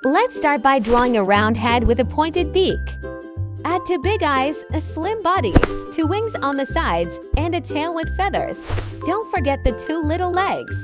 Let's start by drawing a round head with a pointed beak. Add 2 big eyes, a slim body, 2 wings on the sides, and a tail with feathers. Don't forget the 2 little legs.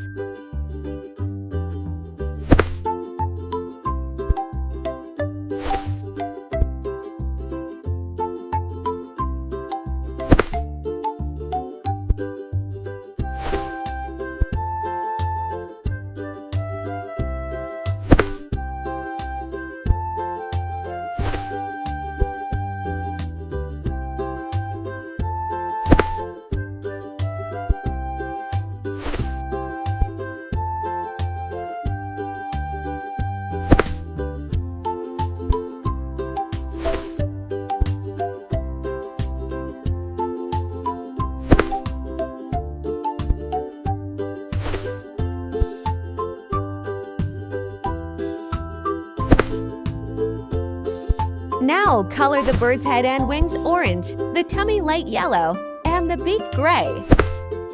Now color the bird's head and wings orange, the tummy light yellow, and the beak gray.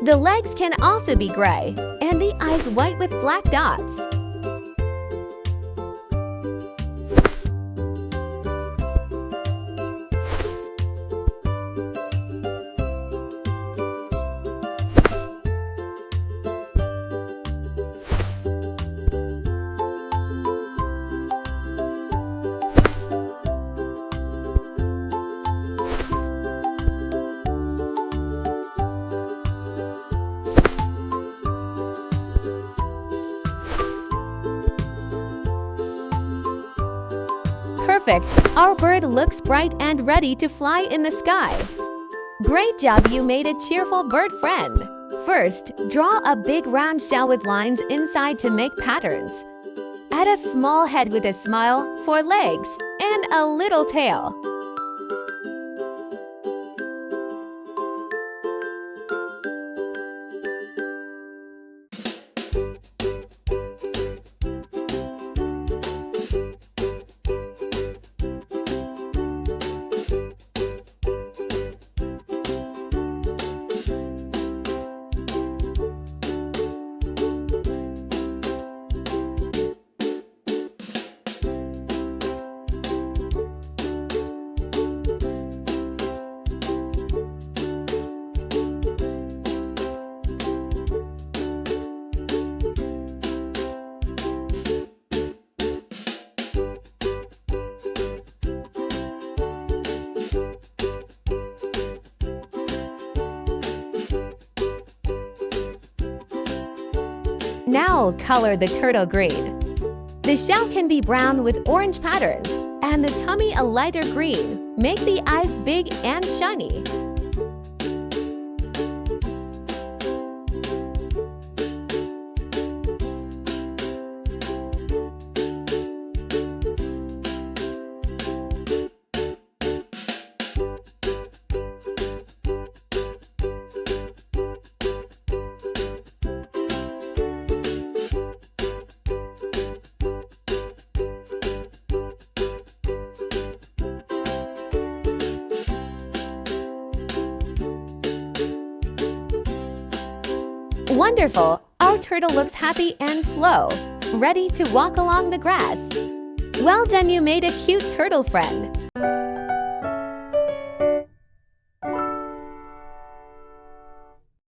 The legs can also be gray, and the eyes white with black dots. Perfect! Our bird looks bright and ready to fly in the sky. Great job, you made a cheerful bird friend. First, draw a big round shell with lines inside to make patterns. Add a small head with a smile, 4 legs, and a little tail. Now color the turtle green. The shell can be brown with orange patterns, and the tummy a lighter green. Make the eyes big and shiny. Wonderful! Our turtle looks happy and slow, ready to walk along the grass. Well done, you made a cute turtle friend.